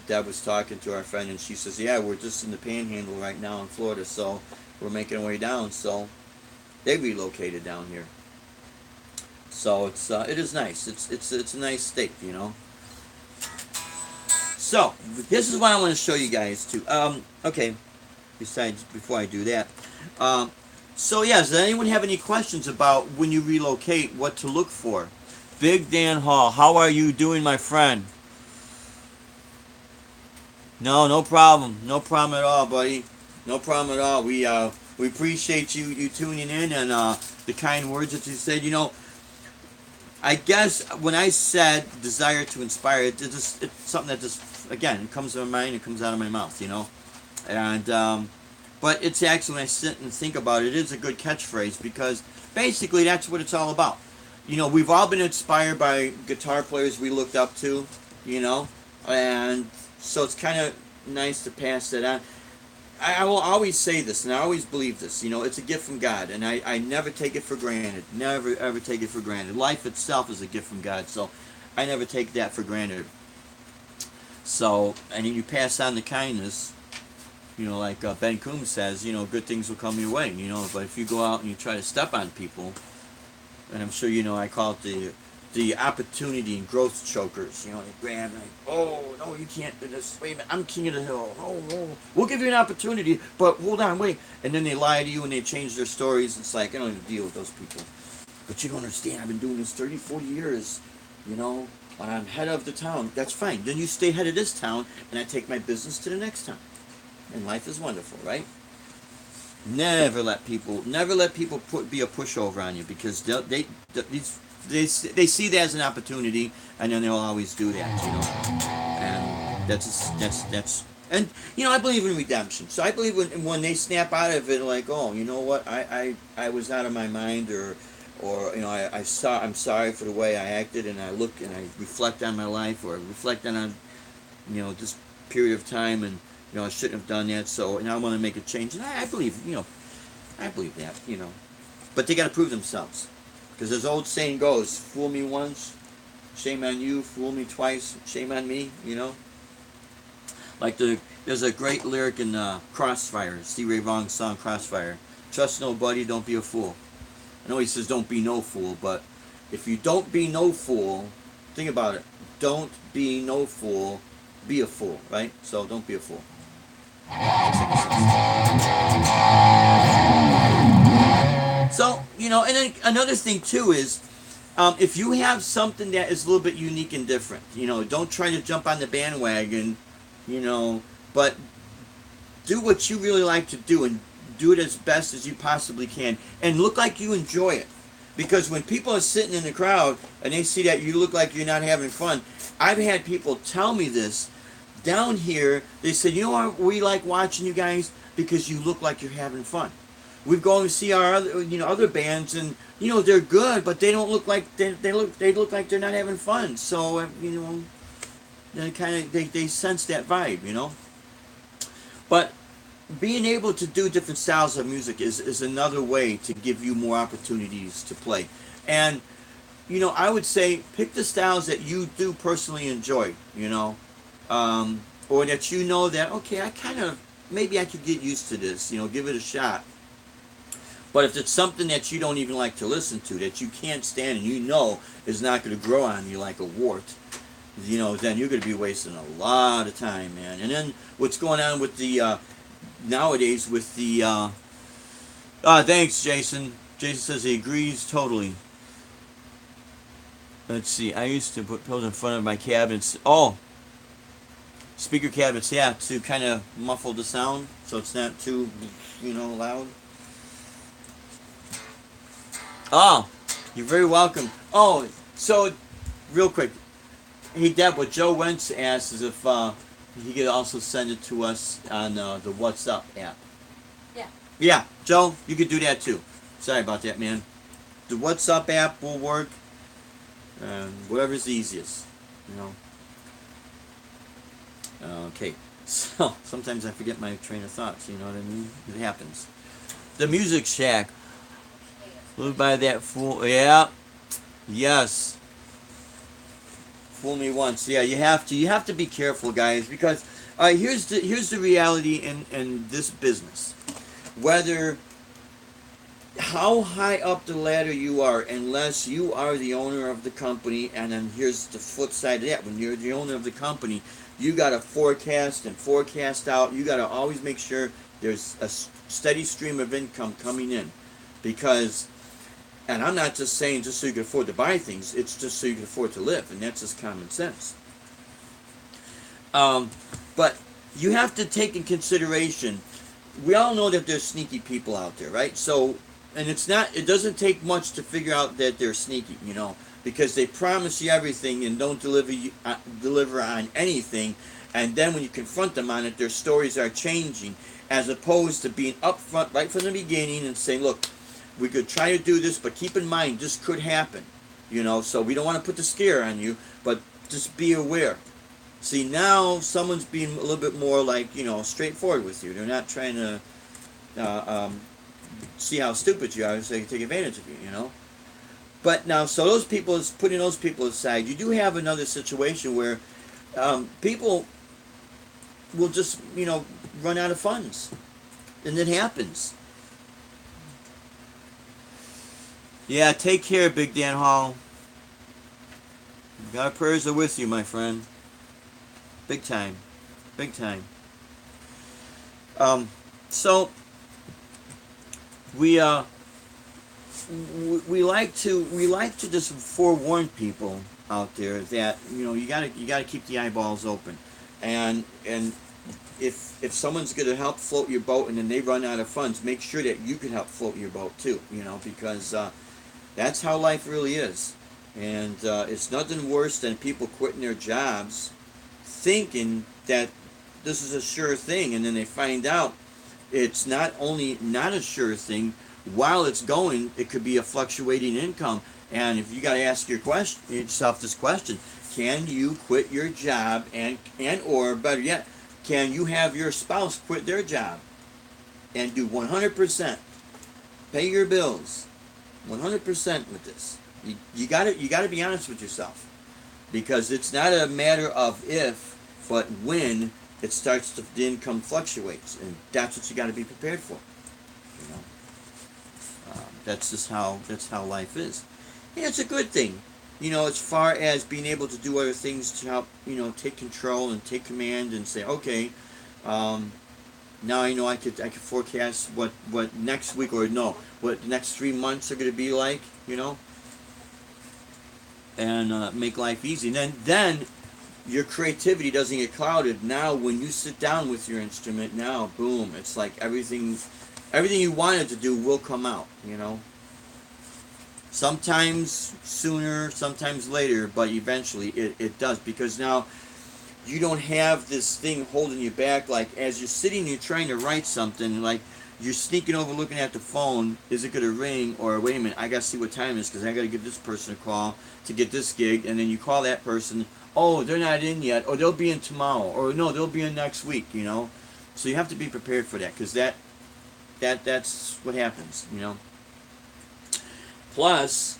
Deb was talking to our friend, and she says, "Yeah, we're just in the Panhandle right now in Florida, so we're making our way down." So they relocated down here. So it is nice. It's a nice state, you know. So this is what I want to show you guys too. Okay. Besides, before I do that, so yeah, does anyone have any questions about when you relocate, what to look for? Big Dan Hall, how are you doing, my friend? No problem. No problem at all, buddy. No problem at all. We appreciate you tuning in and the kind words that you said. You know, I guess when I said desire to inspire, it's something that just, again, it comes to my mind, it comes out of my mouth, you know. And but it's actually, when I sit and think about it, it is a good catchphrase because basically that's what it's all about. You know, we've all been inspired by guitar players we looked up to, you know, and so it's kind of nice to pass that on. I will always say this, and I always believe this, you know, it's a gift from God, and I never take it for granted. Never, ever take it for granted. Life itself is a gift from God, so I never take that for granted. So, and you pass on the kindness, you know, like Ben Coombs says, you know, good things will come your way, you know, but if you go out and you try to step on people, and I'm sure you know, I call it the opportunity and growth chokers. You know, they grab like, oh no, you can't do this. Wait a minute, I'm king of the hill. Oh no, we'll give you an opportunity, but hold on, wait. And then they lie to you and they change their stories. It's like, I don't even deal with those people. But you don't understand. I've been doing this 30, 40 years. You know, I'm head of the town. That's fine. Then you stay head of this town, and I take my business to the next town. And life is wonderful, right? Never let people be a pushover on you because they see that as an opportunity, and then they'll always do that, you know. And that's and you know, I believe in redemption. So I believe when they snap out of it, like, oh, you know what, I was out of my mind, or you know, I'm sorry for the way I acted, and I look and I reflect on my life, or reflect on you know, this period of time, and You know, I shouldn't have done that. So, and I want to make a change. And I believe, you know, I believe that, you know. But they got to prove themselves. Because as the old saying goes, fool me once, shame on you. Fool me twice, shame on me, you know. Like there's a great lyric in Crossfire, Stevie Ray Vaughan's song Crossfire. Trust nobody, don't be a fool. I know he says don't be no fool, but if you don't be no fool, think about it. Don't be no fool, be a fool, right? So don't be a fool. So, you know, and then another thing too is, if you have something that is a little bit unique and different, you know, don't try to jump on the bandwagon, you know, but do what you really like to do and do it as best as you possibly can and look like you enjoy it. Because when people are sitting in the crowd and they see that you look like you're not having fun, I've had people tell me this down here. They said, you know what, we like watching you guys because you look like you're having fun. We've gone to see our other, you know, other bands, and you know they're good, but they don't look like they look like they're not having fun. So you know, they sense that vibe, you know. But being able to do different styles of music is another way to give you more opportunities to play. And you know, I would say pick the styles that you do personally enjoy, you know, or that you know that okay, I kind of maybe I could get used to this, you know, give it a shot. But if it's something that you don't even like to listen to, that you can't stand and you know is not going to grow on you like a wart, you know, then you're going to be wasting a lot of time, man. And then what's going on with the nowadays with the thanks, Jason. Jason says he agrees totally. Let's see. I used to put pillows in front of my cabinets. Oh, speaker cabinets, yeah, to kind of muffle the sound so it's not too, you know, loud. Oh, you're very welcome. Oh, so real quick, hey Deb, what Joe Wentz asked is if he could also send it to us on the WhatsApp app. Yeah. Yeah, Joe, you could do that too. Sorry about that, man. The WhatsApp app will work. Whatever's easiest, you know. Okay, so sometimes I forget my train of thoughts. You know what I mean? It happens. The Music Shack. Flew by that fool. Yeah. Yes. Fool me once. Yeah, you have to be careful, guys, because here's the reality in this business. Whether how high up the ladder you are, unless you are the owner of the company, and then here's the flip side of that. When you're the owner of the company, you got to forecast and forecast out. You got to always make sure there's a steady stream of income coming in, because. And I'm not just saying just so you can afford to buy things, it's just so you can afford to live, and that's just common sense. But you have to take in consideration, we all know that there's sneaky people out there, right? So, and it doesn't take much to figure out that they're sneaky, you know, because they promise you everything and don't deliver on anything, and then when you confront them on it, their stories are changing, as opposed to being upfront right from the beginning and saying, look, we could try to do this, but keep in mind this could happen, you know. So we don't want to put the scare on you, but just be aware. See, now someone's being a little bit more like, you know, straightforward with you. They're not trying to see how stupid you are so they can take advantage of you, you know. But now, so those people, putting those people aside, you do have another situation where people will just, you know, run out of funds, and it happens. Yeah, take care, Big Dan Hall. God prayers are with you, my friend. Big time. Big time. So we like to just forewarn people out there that, you know, you gotta keep the eyeballs open, and if someone's gonna help float your boat and then they run out of funds, make sure that you can help float your boat too, you know, because that's how life really is. And it's nothing worse than people quitting their jobs thinking that this is a sure thing, and then they find out it's not only not a sure thing, while it's going, it could be a fluctuating income. And if you got to ask yourself this question, can you quit your job and or better yet, can you have your spouse quit their job and do 100%, pay your bills, 100% with this? You got to be honest with yourself, because it's not a matter of if, but when it starts to, the income fluctuates, and that's what you got to be prepared for. You know, that's just how life is, and it's a good thing. You know, as far as being able to do other things to help, you know, take control and take command and say, okay, now I know I could forecast what next week, or no, what the next 3 months are going to be like, you know, and make life easy. And then your creativity doesn't get clouded. Now when you sit down with your instrument, now boom, it's like everything you wanted to do will come out, you know. Sometimes sooner, sometimes later, but eventually it does, because now you don't have this thing holding you back. Like as you're sitting, you're trying to write something, like you're sneaking over looking at the phone. Is it going to ring? Or wait a minute, I got to see what time it is because I got to give this person a call to get this gig. And then you call that person. Oh, they're not in yet. Or they'll be in tomorrow. Or no, they'll be in next week, you know. So you have to be prepared for that, because that's what happens, you know. Plus,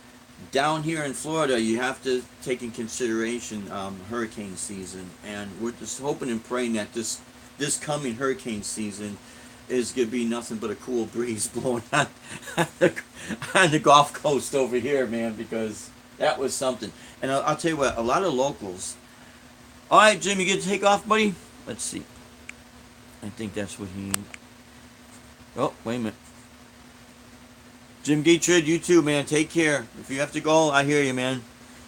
down here in Florida, you have to take in consideration hurricane season, and we're just hoping and praying that this coming hurricane season is going to be nothing but a cool breeze blowing on the Gulf Coast over here, man, because that was something. And I'll tell you what, a lot of locals. All right, Jim, you get to take off, buddy? Let's see. I think that's what he... Oh, wait a minute. Jim Dietrich, you too, man. Take care. If you have to go, I hear you, man.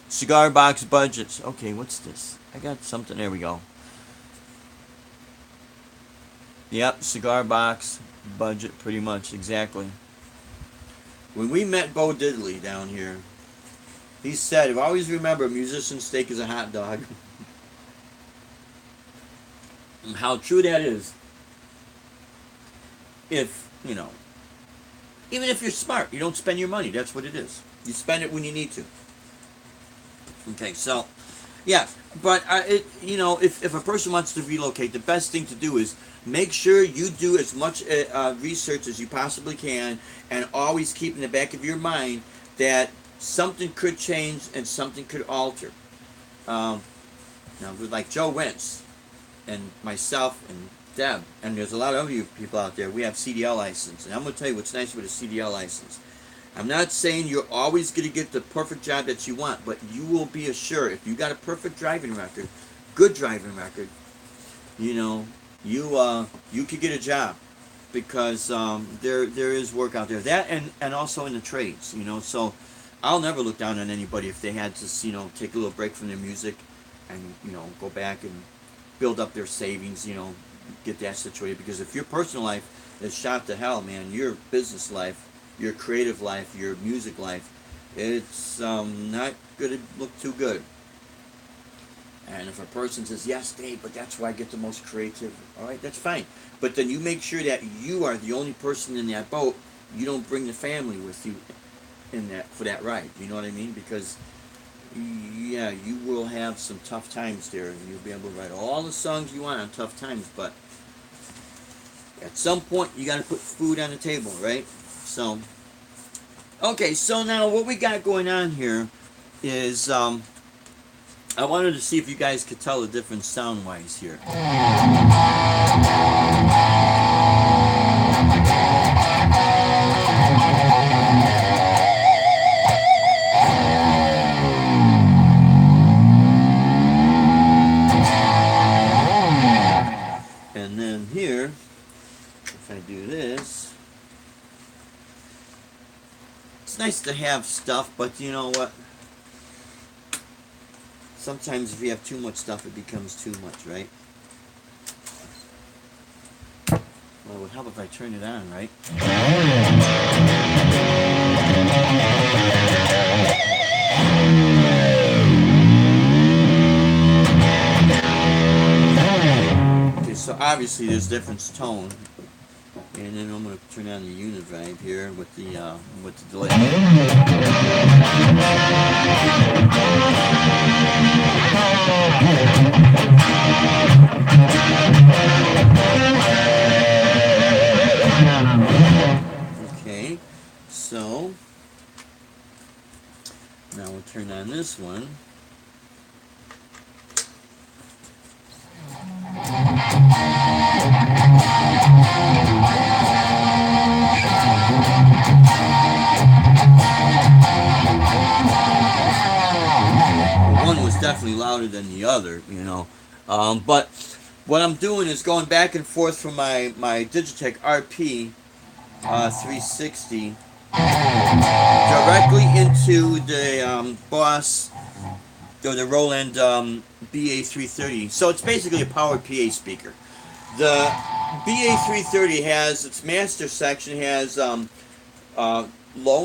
Cigar box budgets. Okay, what's this? I got something. There we go. Yep, cigar box budget, pretty much, exactly. When we met Bo Diddley down here, he said, always remember, musician's steak is a hot dog. And how true that is. If, you know, even if you're smart, you don't spend your money. That's what it is. You spend it when you need to. Okay, so, yeah. But, you know, if a person wants to relocate, the best thing to do is make sure you do as much research as you possibly can, and always keep in the back of your mind that something could change and something could alter. Now, like Joe Wentz and myself and Deb, and there's a lot of you people out there, we have CDL license, and I'm going to tell you what's nice with a CDL license. I'm not saying you're always going to get the perfect job that you want, but you will be assured, if you got a perfect driving record, good driving record, you know, you could get a job, because there is work out there. That and also in the trades, you know. So I'll never look down on anybody if they had to, you know, take a little break from their music and, you know, go back and build up their savings, you know, get that situated. Because if your personal life is shot to hell, man, your business life, your creative life, your music life, it's not going to look too good. And if a person says, yes, Dave, but that's where I get the most creative, all right, that's fine. But then you make sure that you are the only person in that boat. You don't bring the family with you in that for that ride. You know what I mean? Because, yeah, you will have some tough times there. And you'll be able to write all the songs you want on tough times. But at some point, you got to put food on the table, right? So, okay, so now what we got going on here is... I wanted to see if you guys could tell the difference sound-wise here. And then here, if I do this, it's nice to have stuff, but you know what? Sometimes if you have too much stuff, it becomes too much, right? Well, it would help if I turn it on, right? Okay, so obviously there's different tone. And then I'm going to turn on the Univibe here with the delay. Now we'll turn on this one. One was definitely louder than the other, you know. But what I'm doing is going back and forth from my Digitech RP 360 directly into the Boss or the Roland BA330. So it's basically a powered PA speaker. The BA330 has its master section has low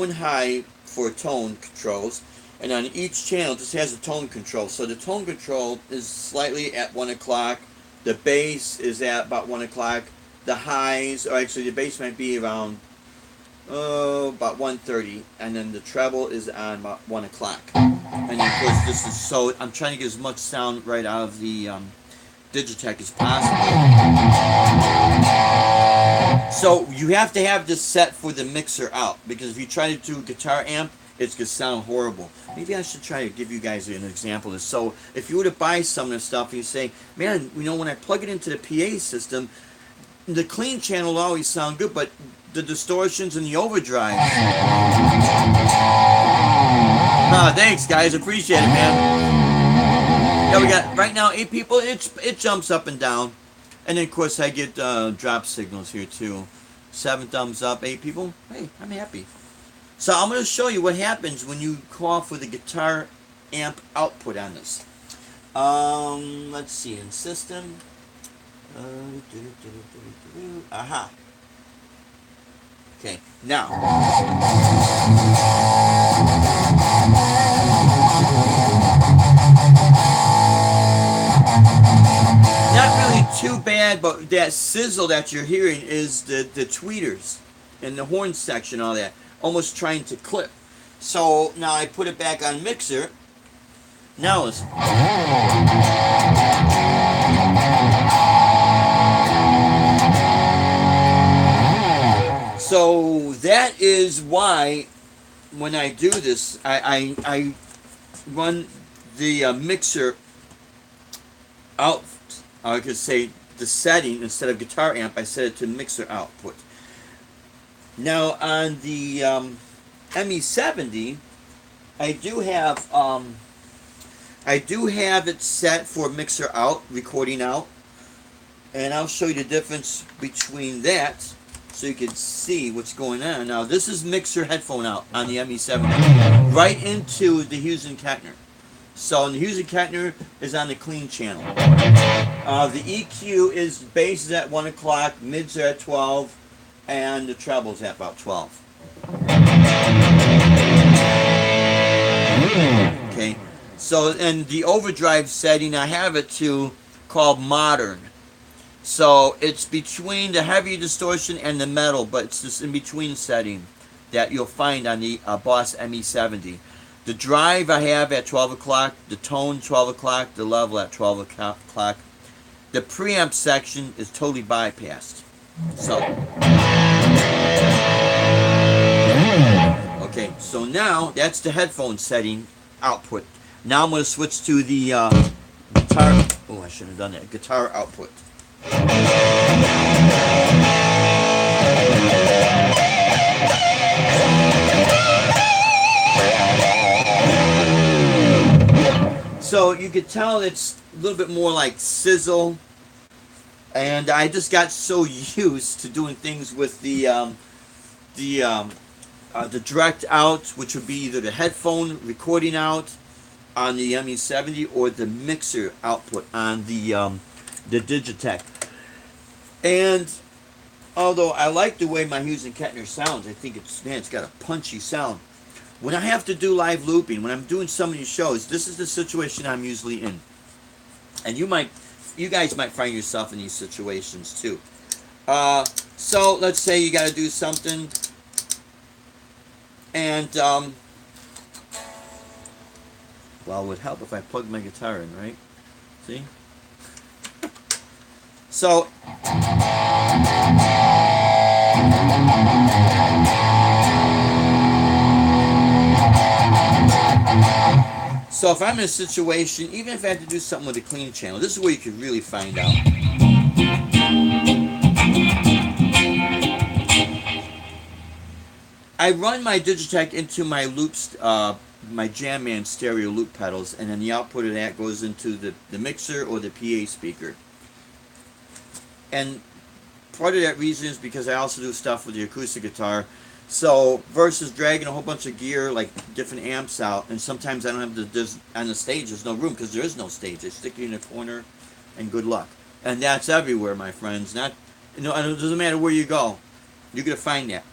and high for tone controls, and on each channel it just has a tone control. So the tone control is slightly at 1 o'clock, the bass is at about 1 o'clock, the highs, or actually the bass might be around about 1:30, and then the treble is on about 1 o'clock. And of course this is, so I'm trying to get as much sound right out of the Digitech as possible. So you have to have this set for the mixer out, because if you try to do a guitar amp, it's going to sound horrible. Maybe I should try to give you guys an example of this. So if you were to buy some of this stuff and you say, man, you know, when I plug it into the PA system, the clean channel will always sound good, but the distortions and the overdrive. Thanks guys, appreciate it, man. Yeah, we got right now 8 people. It jumps up and down, and then of course I get drop signals here too. 7 thumbs up, 8 people. Hey, I'm happy. So I'm going to show you what happens when you call for the guitar amp output on this. Let's see, in system. Aha. Okay, now. Not really too bad, but that sizzle that you're hearing is the tweeters and the horn section, all that, almost trying to clip. So now I put it back on mixer. Now listen. So that is why when I do this, I run the mixer out. I could say the setting, instead of guitar amp, I set it to mixer output. Now on the ME70, I do have it set for mixer out, recording out, and I'll show you the difference between that so you can see what's going on. Now this is mixer headphone out on the ME70, right into the Hughes and Kettner. So the Hughes and Kettner is on the clean channel. The EQ is bass is at 1 o'clock, mids are at 12, and the treble's at about 12. Okay, so and the overdrive setting, I have it to called modern. So it's between the heavy distortion and the metal, but it's this in between setting that you'll find on the Boss ME70. The drive I have at 12 o'clock, the tone 12 o'clock, the level at 12 o'clock. The preamp section is totally bypassed. So, okay, so now that's the headphone setting output. Now I'm going to switch to the guitar. Oh, I shouldn't have done that. Guitar output. So you could tell it's a little bit more like sizzle, and I just got so used to doing things with the direct out, which would be either the headphone recording out on the ME70 or the mixer output on the Digitech. And although I like the way my Hughes and Kettner sounds, I think it's got a punchy sound. When I have to do live looping, when I'm doing some of these shows, this is the situation I'm usually in. And you guys might find yourself in these situations too. So let's say you got to do something, and well, it would help if I plugged my guitar in, right? See? So So if I'm in a situation, even if I have to do something with a clean channel, this is where you can really find out. I run my Digitech into my loops, my Jamman stereo loop pedals, and then the output of that goes into the mixer or the PA speaker. And part of that reason is because I also do stuff with the acoustic guitar. So versus dragging a whole bunch of gear, like different amps out, and sometimes I don't have on the stage, there's no room because there is no stage. They stick you in a corner, and good luck. And that's everywhere, my friends. Not, it doesn't matter where you go, you're gonna find that.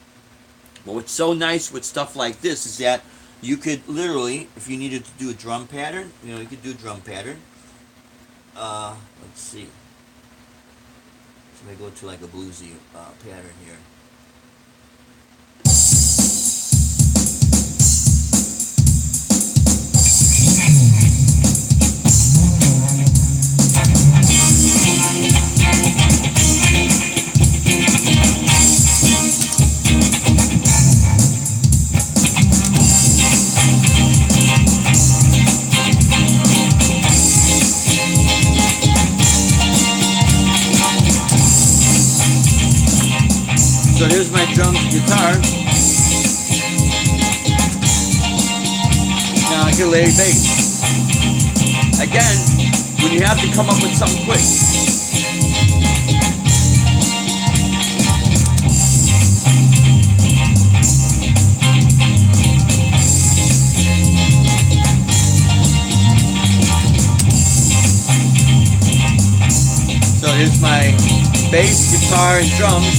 But what's so nice with stuff like this is that you could literally, if you needed to do a drum pattern, you could do a drum pattern. Let's see. So I go to like a bluesy pattern here. So here's my drums guitar. Now I can lay bass. Again, when you have to come up with something quick. So here's my bass, guitar, and drums.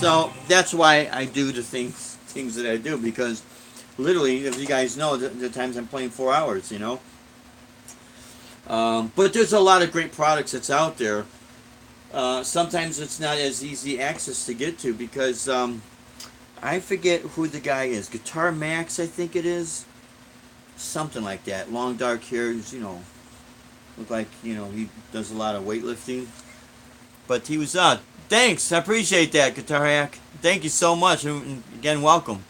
So that's why I do the things that I do, because literally, if you guys know, the times I'm playing 4 hours, But there's a lot of great products that's out there. Sometimes it's not as easy access to get to because I forget who the guy is. Guitar Max, I think it is. Something like that. Long dark hair, look like, he does a lot of weightlifting. But he was thanks, I appreciate that, Guitar Hack. Thank you so much, and again, welcome.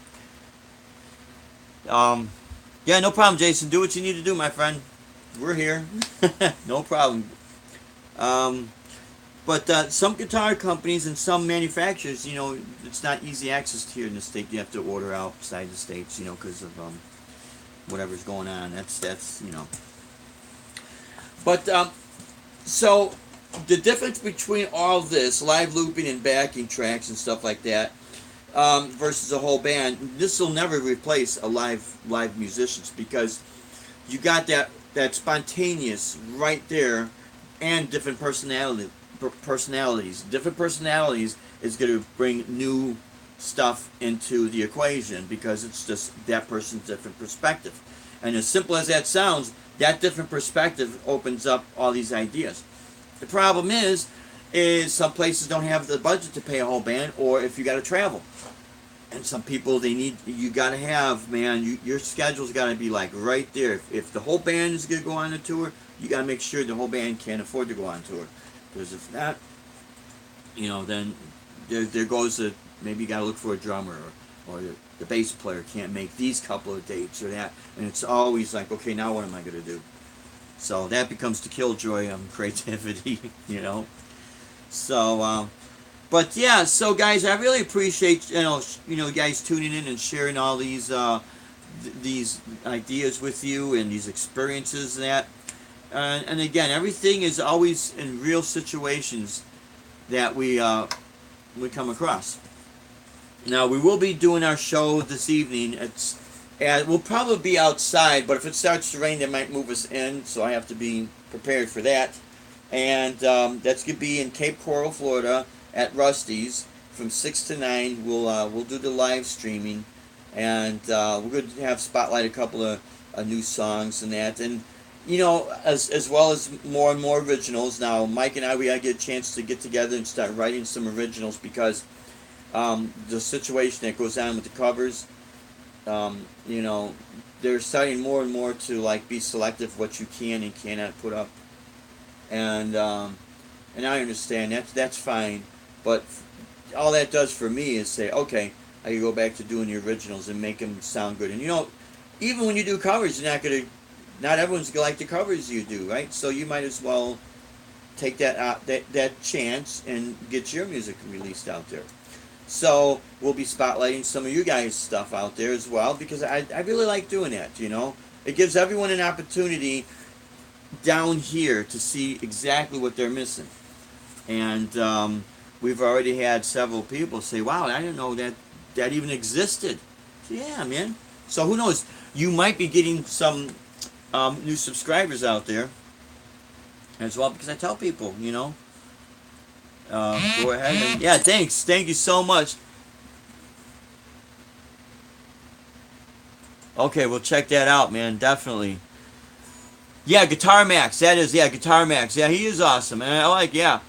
Yeah, no problem, Jason. Do what you need to do, my friend. We're here. No problem. But some guitar companies and some manufacturers, it's not easy access to here in the state. You have to order outside the states, because of whatever's going on. That's. But so the difference between all this live looping and backing tracks and stuff like that versus a whole band, this will never replace a live musicians, because you got that spontaneous right there, and different personalities. Different personalities is going to bring new stuff into the equation, because it's just that person's different perspective. And as simple as that sounds, that different perspective opens up all these ideas. The problem is some places don't have the budget to pay a whole band, or if you got to travel. And some people, you got to have, man, your schedule's got to be like right there. If the whole band is going to go on a tour, you got to make sure the whole band can't afford to go on tour. Because if not, then there goes maybe you got to look for a drummer, or the bass player can't make these couple of dates or that. And it's always like, okay, now what am I going to do? So that becomes the killjoy of creativity, So, but yeah, so guys, I really appreciate guys tuning in and sharing all these ideas with you and these experiences and again, everything is always in real situations that we come across. Now we will be doing our show this evening. We'll probably be outside, but if it starts to rain, they might move us in, so I have to be prepared for that. And that's gonna be in Cape Coral, Florida, at Rusty's from 6 to 9. We'll do the live streaming, and we're going to have spotlight a couple of new songs and that, and as well as more and more originals. Now Mike and I, we gotta get a chance to get together and start writing some originals because the situation that goes on with the covers, they're starting more and more to like be selective what you can and cannot put up, and I understand that's fine, but all that does for me is say, okay, I can go back to doing the originals and make them sound good. And even when you do covers, not everyone's gonna like the covers you do, right? So you might as well take that chance and get your music released out there. So we'll be spotlighting some of you guys' stuff out there as well because I really like doing that. It gives everyone an opportunity down here to see exactly what they're missing, and we've already had several people say, "Wow, I didn't know that even existed." So, yeah, man. So who knows? You might be getting some new subscribers out there as well because I tell people, go ahead and yeah, thanks. Thank you so much. Okay, we'll check that out, man. Definitely. Yeah, Guitar Max. That is, yeah, Guitar Max. Yeah, he is awesome, and I like, yeah.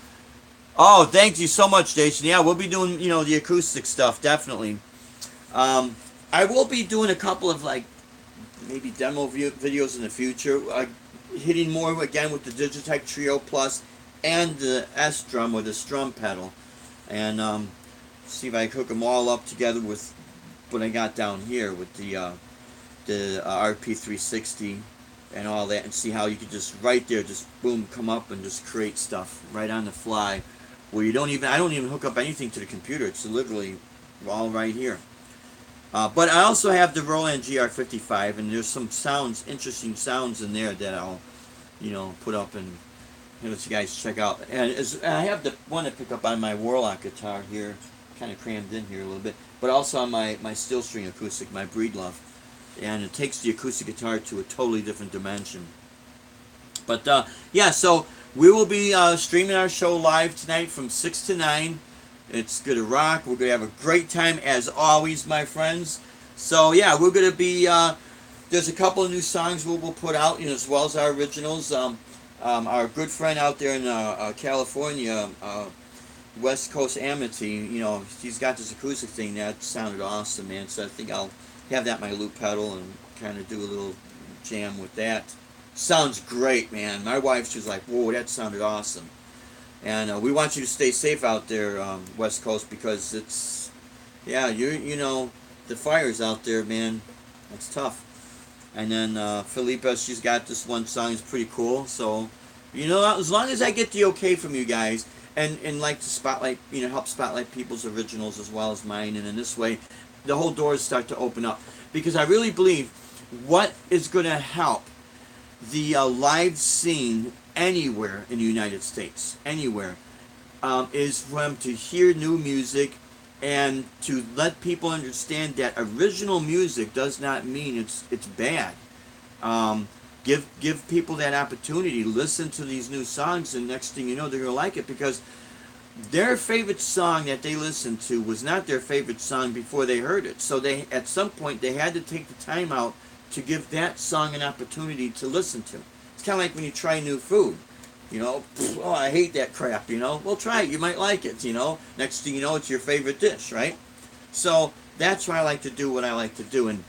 Oh, thank you so much, Jason. Yeah, we'll be doing, the acoustic stuff, definitely. I will be doing a couple of, maybe demo videos in the future, hitting more, again, with the Digitech Trio Plus and the S-Drum, or the Strum pedal. And see if I can hook them all up together with what I got down here with the RP360 and all that, and see how you could just right there, just boom, come up and just create stuff right on the fly, where I don't even hook up anything to the computer. It's literally all right here. But I also have the Roland GR55, and there's some interesting sounds in there that I'll, put up and let you guys check out. And I have the one to pick up on my Warlock guitar here, kind of crammed in here a little bit, but also on my steel string acoustic, my Breedlove. And it takes the acoustic guitar to a totally different dimension. But yeah, so we will be streaming our show live tonight from 6 to 9. It's gonna rock. We're gonna have a great time as always, my friends. So yeah, we're gonna be. There's a couple of new songs we'll put out, as well as our originals. Our good friend out there in California, West Coast Amity, he's got this acoustic thing that sounded awesome, man. So I think I'll have that my loop pedal and kind of do a little jam with that. Sounds great, man. My wife, she's like, whoa, that sounded awesome. And we want you to stay safe out there, West Coast, because it's, yeah, the fires out there, man. It's tough. And then Philippa, she's got this one song, it's pretty cool. So, as long as I get the okay from you guys, and like to spotlight, help spotlight people's originals as well as mine, and in this way, the whole doors start to open up. Because I really believe what is going to help the live scene anywhere in the United States, anywhere, is for them to hear new music and to let people understand that original music does not mean it's bad. Give people that opportunity. Listen to these new songs, and next thing you know, they're gonna like it, because their favorite song that they listened to was not their favorite song before they heard it. So at some point, they had to take the time out to give that song an opportunity to listen to. It's kind of like when you try new food. Oh, I hate that crap, Well, try it. You might like it, Next thing you know, it's your favorite dish, right? So that's why I like to do what I like to do. And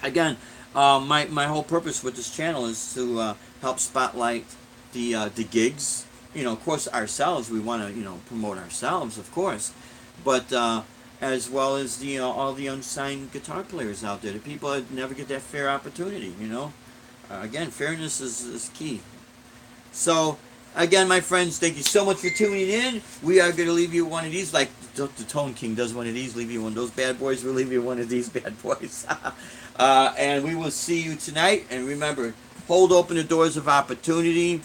again, my whole purpose with this channel is to help spotlight the gigs. Of course, ourselves. We want to, promote ourselves, of course. But as well as all the unsigned guitar players out there. The people that never get that fair opportunity, Again, fairness is key. So, again, my friends, thank you so much for tuning in. We are going to leave you one of these, like the Tone King does one of these, leave you one of those bad boys, we'll leave you one of these bad boys. And we will see you tonight. And remember, hold open the doors of opportunity.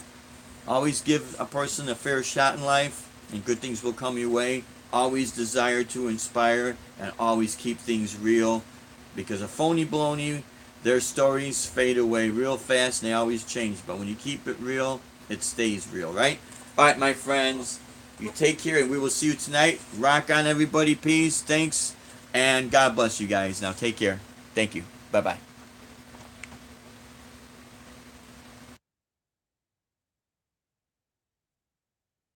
Always give a person a fair shot in life, and good things will come your way. always desire to inspire and always keep things real, because a phony baloney, their stories fade away real fast and they always change. But when you keep it real, it stays real, right? All right, my friends, you take care and we will see you tonight. Rock on, everybody. Peace. Thanks. And God bless you guys. Now take care. Thank you. Bye-bye.